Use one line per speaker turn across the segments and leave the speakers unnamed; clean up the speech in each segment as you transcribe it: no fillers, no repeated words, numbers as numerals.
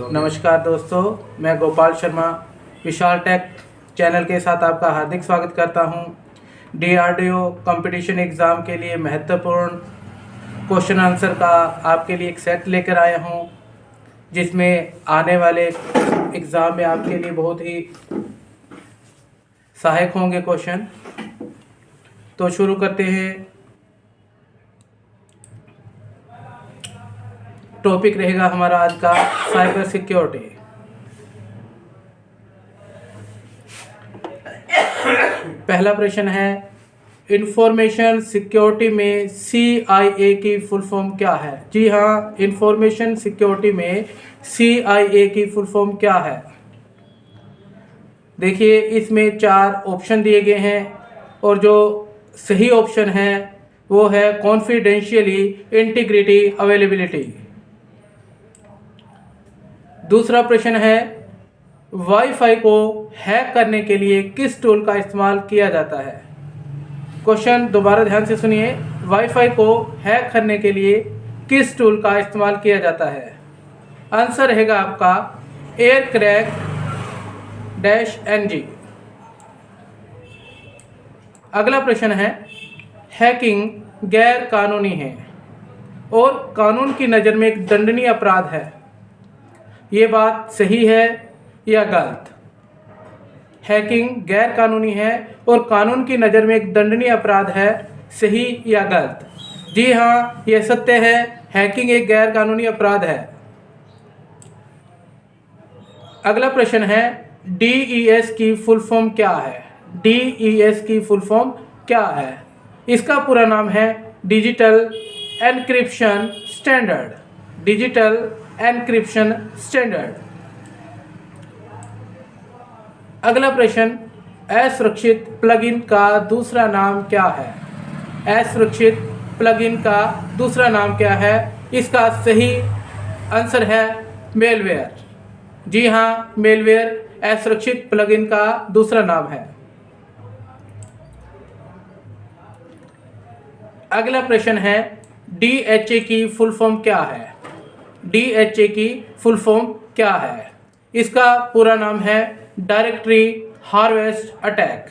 नमस्कार दोस्तों, मैं गोपाल शर्मा विशाल टेक चैनल के साथ आपका हार्दिक स्वागत करता हूं। DRDO कंपटीशन एग्ज़ाम के लिए महत्वपूर्ण क्वेश्चन आंसर का आपके लिए एक सेट लेकर आया हूं, जिसमें आने वाले एग्ज़ाम में आपके लिए बहुत ही सहायक होंगे क्वेश्चन। तो शुरू करते हैं। टॉपिक रहेगा हमारा आज का साइबर सिक्योरिटी। पहला प्रश्न है, इंफॉर्मेशन सिक्योरिटी में CIA की फुल फॉर्म क्या है? जी हाँ, इंफॉर्मेशन सिक्योरिटी में CIA की फुल फॉर्म क्या है? देखिए, इसमें 4 ऑप्शन दिए गए हैं और जो सही ऑप्शन है वो है कॉन्फिडेंशियली, इंटीग्रिटी, अवेलेबिलिटी। दूसरा प्रश्न है, वाईफाई को हैक करने के लिए किस टूल का इस्तेमाल किया जाता है? क्वेश्चन दोबारा ध्यान से सुनिए। वाईफाई को हैक करने के लिए किस टूल का इस्तेमाल किया जाता है? आंसर रहेगा आपका aircrack-ng। अगला प्रश्न है, हैकिंग गैर कानूनी है और कानून की नज़र में एक दंडनीय अपराध है। ये बात सही है या गलत? हैकिंग गैर कानूनी है और कानून की नज़र में एक दंडनीय अपराध है, सही या गलत? जी हाँ, ये सत्य है। हैकिंग एक गैर कानूनी अपराध है। अगला प्रश्न है, DES की फुल फॉर्म क्या है? DES की फुल फॉर्म क्या है? इसका पूरा नाम है digital encryption standard. Digital encryption standard. अगला प्रश्न, असुरक्षित प्लगइन का दूसरा नाम क्या है? असुरक्षित प्लगइन का दूसरा नाम क्या है? इसका सही आंसर है मेलवेयर। जी हाँ, मेलवेयर असुरक्षित प्लगइन का दूसरा नाम है। अगला प्रश्न है, DHA की फुल फॉर्म क्या है? DHA की फुल फॉर्म क्या है? इसका पूरा नाम है डायरेक्टरी हार्वेस्ट अटैक।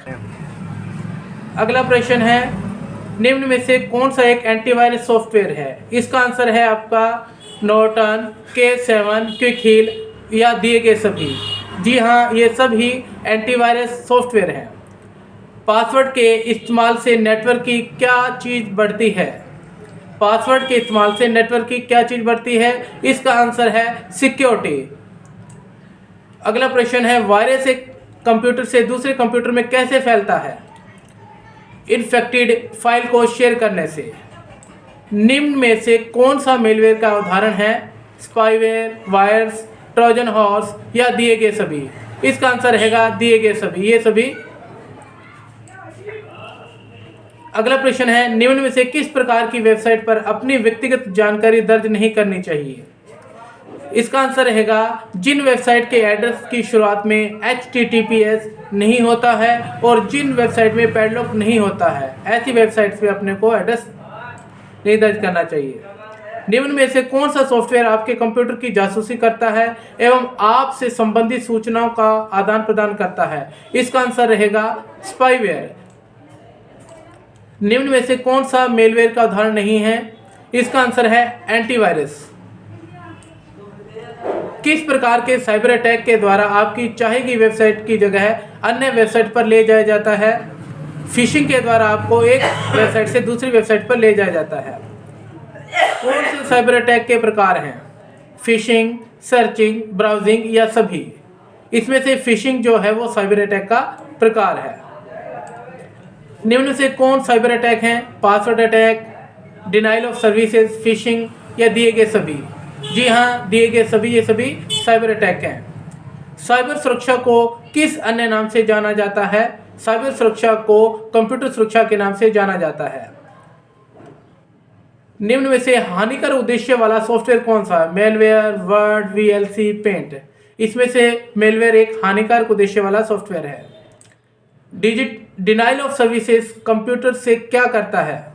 अगला प्रश्न है, निम्न में से कौन सा एक एंटीवायरस सॉफ्टवेयर है? इसका आंसर है आपका नॉर्टन, K7, क्विक हील या दिए गए सभी। जी हाँ, ये सभी एंटीवायरस सॉफ्टवेयर हैं। पासवर्ड के इस्तेमाल से नेटवर्क की क्या चीज़ बढ़ती है? पासवर्ड के इस्तेमाल से नेटवर्क की क्या चीज़ बढ़ती है? इसका आंसर है सिक्योरिटी। अगला प्रश्न है, वायरस एक कंप्यूटर से दूसरे कंप्यूटर में कैसे फैलता है? इन्फेक्टेड फाइल को शेयर करने से। निम्न में से कौन सा मेलवेयर का उदाहरण है? स्पाईवेयर, वायरस, ट्रोजन हॉर्स या दिए गए सभी? इसका आंसर रहेगा दिए गए सभी। ये सभी। अगला प्रश्न है, निम्न में से किस प्रकार की वेबसाइट पर अपनी व्यक्तिगत जानकारी दर्ज नहीं करनी चाहिए? इसका आंसर रहेगा जिन वेबसाइट के एड्रेस की शुरुआत में HTTPS नहीं होता है और जिन वेबसाइट में पैडलॉक नहीं होता है, ऐसी वेबसाइट्स पे अपने को एड्रेस नहीं दर्ज करना चाहिए। निम्न में से कौन सा सॉफ्टवेयर आपके कंप्यूटर की जासूसी करता है एवं आपसे संबंधित सूचनाओं का आदान प्रदान करता है? इसका आंसर रहेगा स्पाईवेयर। निम्न में से कौन सा मेलवेयर का उदाहरण नहीं है? इसका आंसर है एंटीवायरस। किस प्रकार के साइबर अटैक के द्वारा आपकी चाहे की वेबसाइट की जगह अन्य वेबसाइट पर ले जाया जाता है? फिशिंग के द्वारा आपको एक वेबसाइट से दूसरी वेबसाइट पर ले जाया जाता है। कौन से साइबर अटैक के प्रकार हैं? फिशिंग, सर्चिंग, ब्राउजिंग या सभी? इसमें से फिशिंग जो है वो साइबर अटैक का प्रकार है। निम्न से कौन साइबर अटैक हैं? Password attack, denial of services, fishing या दिए गए सभी? जी हाँ, दिए गए सभी। ये सभी साइबर अटैक हैं। साइबर सुरक्षा को किस अन्य नाम से जाना जाता है? साइबर सुरक्षा को कंप्यूटर सुरक्षा के नाम से जाना जाता है। निम्न में से हानिकर उद्देश्य वाला सॉफ्टवेयर कौन सा है? Malware, word, VLC, paint. इसमें से मेलवेयर एक हानिकारक उद्देश्य वाला सॉफ्टवेयर है। डिनाइल ऑफ सर्विसेज कंप्यूटर से क्या करता है?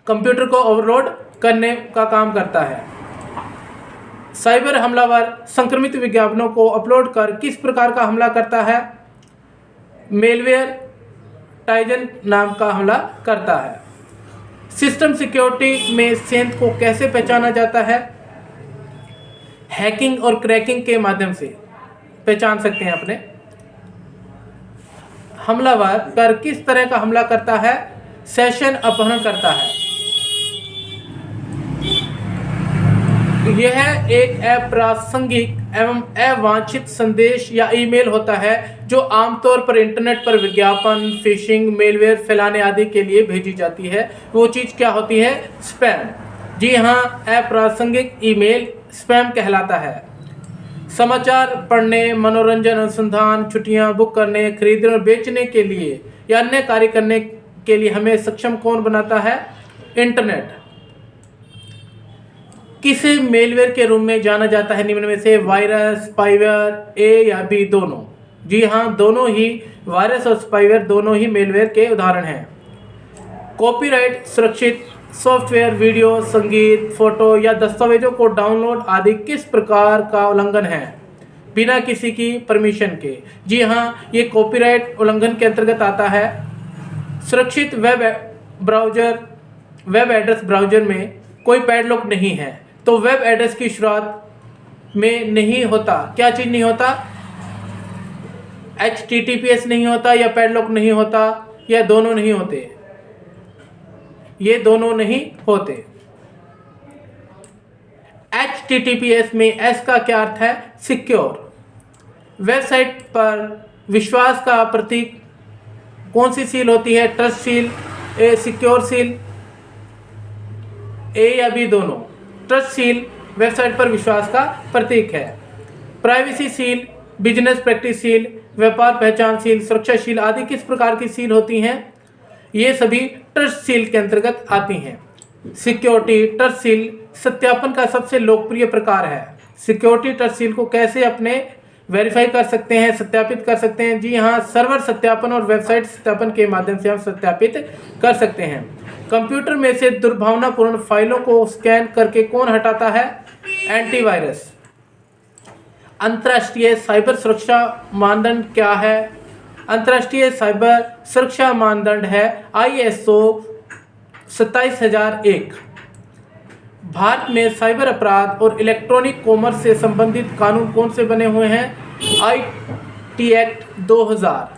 कंप्यूटर को ओवरलोड करने का काम करता है। साइबर हमलावर संक्रमित विज्ञापनों को अपलोड कर किस प्रकार का हमला करता है? मेलवेयर टाइजन नाम का हमला करता है। सिस्टम सिक्योरिटी में सेंध को कैसे पहचाना जाता है? हैकिंग और क्रैकिंग के माध्यम से पहचान सकते हैं अपने। हमलावर कर किस तरह का हमला करता है? सेशन अपहरण करता है। यह एक अप्रासंगिक एवं अवांछित संदेश या ईमेल होता है जो आमतौर पर इंटरनेट पर विज्ञापन, फिशिंग, मेलवेयर फैलाने आदि के लिए भेजी जाती है। वो चीज़ क्या होती है? स्पैम। जी हाँ, अप्रासंगिक ईमेल स्पैम कहलाता है। समाचार पढ़ने, मनोरंजन, अनुसंधान, छुट्टियां बुक करने, खरीदने और बेचने के लिए या अन्य कार्य करने के लिए हमें सक्षम कौन बनाता है? इंटरनेट। किसे मेलवेयर के रूप में जाना जाता है निम्न में से? वायरस, स्पाईवेयर, ए या बी दोनों? जी हाँ, दोनों ही। वायरस और स्पाईवेयर दोनों ही मेलवेयर के उदाहरण हैं। कॉपीराइट सुरक्षित सॉफ्टवेयर वीडियो, संगीत, फोटो या दस्तावेजों को डाउनलोड आदि किस प्रकार का उल्लंघन है बिना किसी की परमिशन के? जी हाँ, ये कॉपीराइट उल्लंघन के अंतर्गत आता है। सुरक्षित वेब एड्रेस ब्राउज़र में कोई पैडलॉक नहीं है, तो वेब एड्रेस की शुरुआत में नहीं होता। क्या चीज़ नहीं होता? HTTPS नहीं होता या पैडलॉक नहीं होता या दोनों नहीं होते? ये दोनों नहीं होते। HTTPS में S का क्या अर्थ है? सिक्योर। वेबसाइट पर विश्वास का प्रतीक कौन सी सील होती है? ट्रस्ट सील, सिक्योर सील, ए या बी दोनों? ट्रस्ट सील वेबसाइट पर विश्वास का प्रतीक है। Privacy seal, business practice seal, व्यापार पहचान सील, सुरक्षा सील आदि किस प्रकार की सील होती हैं? ये सभी ट्रस्ट सील के अंतर्गत आती हैं। सिक्योरिटी ट्रस्ट सील सत्यापन का सबसे लोकप्रिय प्रकार है। सिक्योरिटी ट्रस्ट सील को कैसे अपने वेरीफाई कर सकते हैं, सत्यापित कर सकते हैं? जी हाँ, सर्वर सत्यापन और वेबसाइट सत्यापन के माध्यम से हम सत्यापित कर सकते हैं। कंप्यूटर में से दुर्भावनापूर्ण फाइलों को स्कैन करके कौन हटाता है? एंटीवायरस। अंतर्राष्ट्रीय साइबर सुरक्षा मानदंड क्या है? अंतर्राष्ट्रीय साइबर सुरक्षा मानदंड है ISO 27001। भारत में साइबर अपराध और इलेक्ट्रॉनिक कॉमर्स से संबंधित कानून कौन से बने हुए हैं? IT act 2000।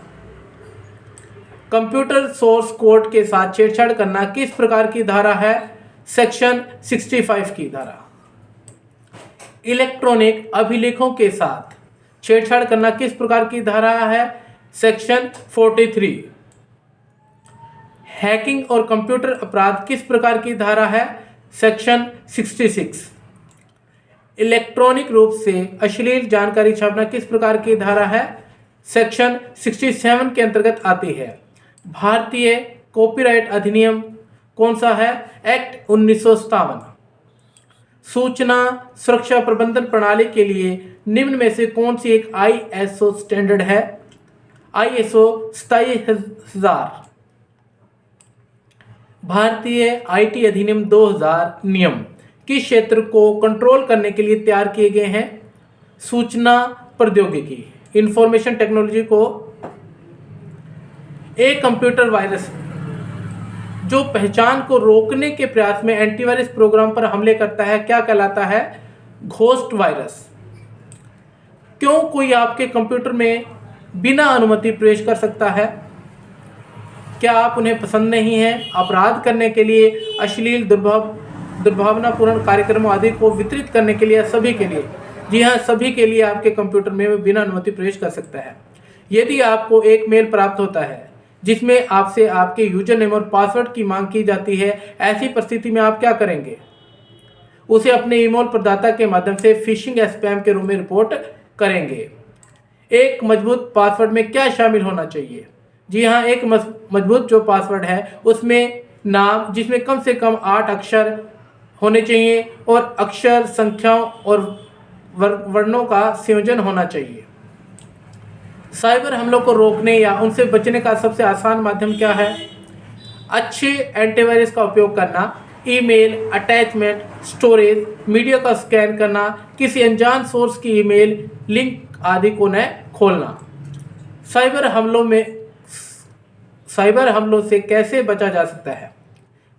Computer source code के साथ छेड़छाड़ करना किस प्रकार की धारा है? सेक्शन 65 की धारा। इलेक्ट्रॉनिक अभिलेखों के साथ छेड़छाड़ करना किस प्रकार की धारा है? सेक्शन 43। हैकिंग और कंप्यूटर अपराध किस प्रकार की धारा है? सेक्शन 66। इलेक्ट्रॉनिक रूप से अश्लील जानकारी छापना किस प्रकार की धारा है? सेक्शन 67 के अंतर्गत आती है। भारतीय कॉपीराइट अधिनियम कौन सा है? एक्ट 1957। सूचना सुरक्षा प्रबंधन प्रणाली के लिए निम्न में से कौन सी एक ISO स्टैंडर्ड है? ISO 27000। भारतीय IT अधिनियम 2000 नियम किस क्षेत्र को कंट्रोल करने के लिए तैयार किए गए हैं? सूचना प्रौद्योगिकी, इंफॉर्मेशन टेक्नोलॉजी को। एक कंप्यूटर वायरस जो पहचान को रोकने के प्रयास में एंटीवायरस प्रोग्राम पर हमले करता है क्या कहलाता है? Ghost virus. क्यों कोई आपके कंप्यूटर में बिना अनुमति प्रवेश कर सकता है? क्या आप उन्हें पसंद नहीं हैं? अपराध करने के लिए, अश्लील दुर्भावनापूर्ण कार्यक्रमों आदि को वितरित करने के लिए, सभी के लिए? जी हाँ, सभी के लिए आपके कंप्यूटर में बिना अनुमति प्रवेश कर सकता है। यदि आपको एक मेल प्राप्त होता है जिसमें आपसे आपके यूजर नेम और पासवर्ड की मांग की जाती है, ऐसी परिस्थिति में आप क्या करेंगे? उसे अपने ईमेल प्रदाता के माध्यम से फिशिंग या स्पैम के रूप में रिपोर्ट करेंगे। एक मजबूत पासवर्ड में क्या शामिल होना चाहिए? जी हाँ, एक मजबूत जो पासवर्ड है उसमें नाम जिसमें कम से कम 8 अक्षर होने चाहिए और अक्षर, संख्याओं और वर्णों का संयोजन होना चाहिए। साइबर हमलों को रोकने या उनसे बचने का सबसे आसान माध्यम क्या है? अच्छे एंटीवायरस का उपयोग करना, ईमेल अटैचमेंट, स्टोरेज, मीडिया का स्कैन करना, किसी अनजान सोर्स की ईमेल लिंक आदि को न खोलना। साइबर हमलों से कैसे बचा जा सकता है?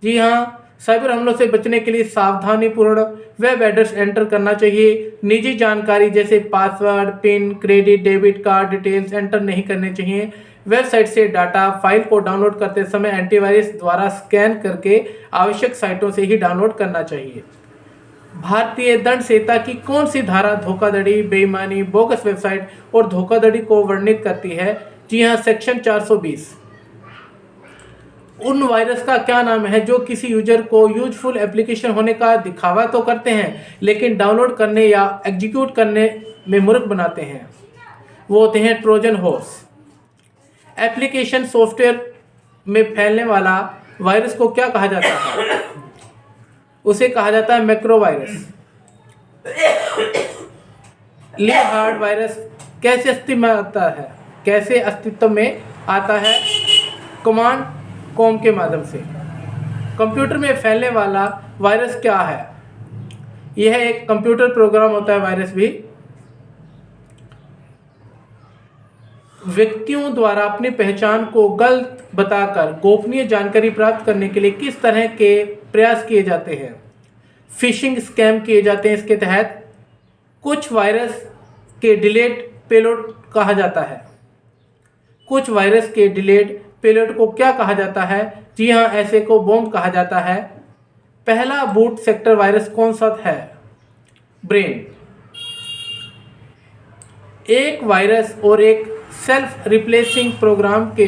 जी हाँ, साइबर हमलों से बचने के लिए सावधानीपूर्ण वेब एड्रेस एंटर करना चाहिए। निजी जानकारी जैसे password, pin, credit, debit card details enter नहीं करने चाहिए। वेबसाइट से डाटा फाइल को डाउनलोड करते समय एंटीवायरस द्वारा स्कैन करके आवश्यक साइटों से ही डाउनलोड करना चाहिए। भारतीय दंड संहिता की कौन सी धारा धोखाधड़ी, बेईमानी, बोगस वेबसाइट और धोखाधड़ी को वर्णित करती है? जी हाँ, सेक्शन 420। उन वायरस का क्या नाम है जो किसी यूजर को यूजफुल एप्लीकेशन होने का दिखावा तो करते हैं लेकिन डाउनलोड करने या एग्जीक्यूट करने में मूर्ख बनाते हैं? वो होते हैं ट्रोजन हॉर्स। एप्लीकेशन सॉफ्टवेयर में फैलने वाला वायरस को क्या कहा जाता है? उसे कहा जाता है मैक्रो वायरस। लीहार्ड वायरस कैसे अस्तित्व में आता है? कमांड कॉम के माध्यम से। कंप्यूटर में फैलने वाला वायरस क्या है? यह एक कंप्यूटर प्रोग्राम होता है। वायरस भी व्यक्तियों द्वारा अपनी पहचान को गलत बताकर गोपनीय जानकारी प्राप्त करने के लिए किस तरह के प्रयास किए जाते हैं? फिशिंग स्कैम किए जाते हैं इसके तहत। कुछ वायरस के डिलेड पेलोड कहा जाता है। कुछ वायरस के डिलेड पेलोड को क्या कहा जाता है? जी हाँ, ऐसे को बॉम्ब कहा जाता है। पहला बूट सेक्टर वायरस कौन सा है? ब्रेन। एक वायरस और एक सेल्फ रिप्लेसिंग प्रोग्राम के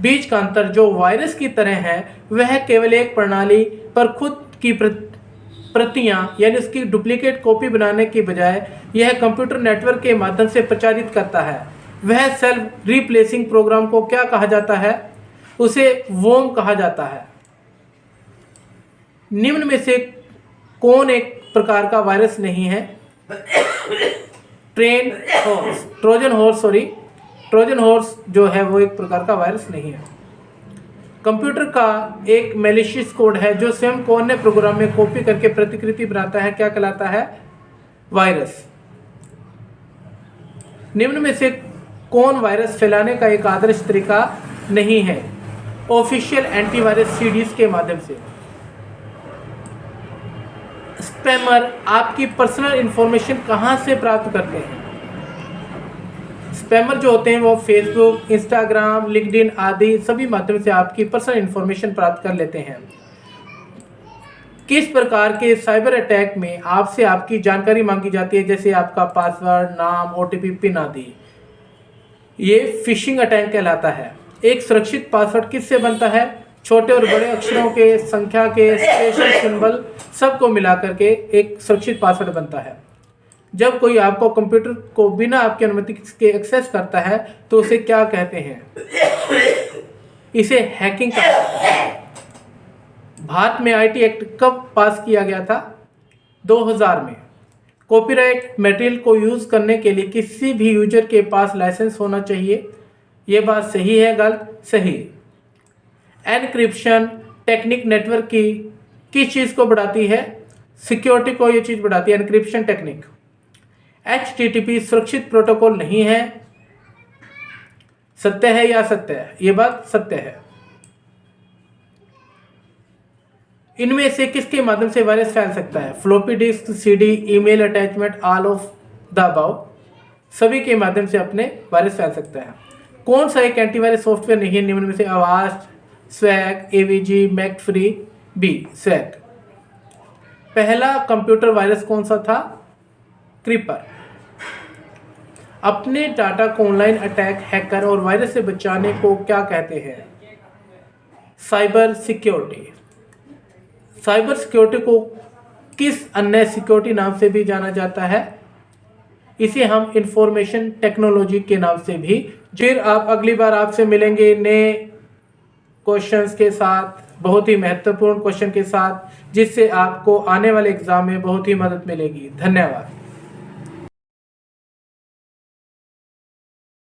बीच का अंतर जो वायरस की तरह है वह केवल एक प्रणाली पर खुद की प्रतियां यानी उसकी डुप्लीकेट कॉपी बनाने की बजाय यह कंप्यूटर नेटवर्क के माध्यम से प्रचारित करता है। वह सेल्फ रिप्लेसिंग प्रोग्राम को क्या कहा जाता है? उसे वोम कहा जाता है। निम्न में से कौन एक प्रकार का वायरस नहीं है? ट्रोजन हॉर्स जो है वो एक प्रकार का वायरस नहीं है। कंप्यूटर का एक मैलिशियस कोड है जो स्वयं को अन्य प्रोग्राम में कॉपी करके प्रतिकृति बनाता है, क्या कहलाता है? वायरस। निम्न में से कौन वायरस फैलाने का एक आदर्श तरीका नहीं है? ऑफिशियल एंटीवायरस सीडीज के माध्यम से। स्पैमर आपकी पर्सनल इंफॉर्मेशन कहां से प्राप्त करते हैं? स्पैमर जो होते हैं वो फेसबुक, इंस्टाग्राम, लिंक्डइन आदि सभी माध्यम से आपकी पर्सनल इंफॉर्मेशन प्राप्त कर लेते हैं। किस प्रकार के साइबर अटैक में आपसे आपकी जानकारी मांगी जाती है जैसे आपका पासवर्ड, नाम, ओटीपी, पिन आदि? ये फिशिंग अटैक कहलाता है। एक सुरक्षित पासवर्ड किससे बनता है? छोटे और बड़े अक्षरों के, संख्या के, स्पेशल सिंबल सबको मिलाकर के एक सुरक्षित पासवर्ड बनता है। जब कोई आपको कंप्यूटर को बिना आपकी अनुमति के एक्सेस करता है तो उसे क्या कहते हैं? इसे हैकिंग कहते हैं। भारत में आईटी एक्ट कब पास किया गया था? 2000 में। कॉपीराइट मटेरियल को यूज करने के लिए किसी भी यूजर के पास लाइसेंस होना चाहिए। ये बात सही है, गलत? सही। एनक्रिप्शन टेक्निक नेटवर्क की किस चीज़ को बढ़ाती है? सिक्योरिटी को ये चीज़ बढ़ाती है, एनक्रिप्शन टेक्निक। HTTP सुरक्षित प्रोटोकॉल नहीं है। सत्य है या सत्य है? ये बात सत्य है। इनमें से किसके माध्यम से वायरस फैल सकता है? Floppy disk, CD, email attachment, all of the above. सभी के माध्यम से अपने वायरस फैल सकता है। कौन सा एक एंटीवायरस सॉफ्टवेयर नहीं है निम्न में से? Avast, swag, AVG, McAfee, B, swag. पहला कंप्यूटर वायरस कौन सा था? क्रीपर। अपने डाटा को ऑनलाइन अटैक, हैकर और वायरस से बचाने को क्या कहते हैं? Cyber security. साइबर सिक्योरिटी को किस अन्य सिक्योरिटी नाम से भी जाना जाता है? इसे हम इंफॉर्मेशन टेक्नोलॉजी के नाम से भी। फिर आप अगली बार आपसे मिलेंगे नए क्वेश्चंस के साथ, बहुत ही महत्वपूर्ण क्वेश्चन के साथ, जिससे आपको आने वाले एग्जाम में बहुत ही मदद मिलेगी। धन्यवाद।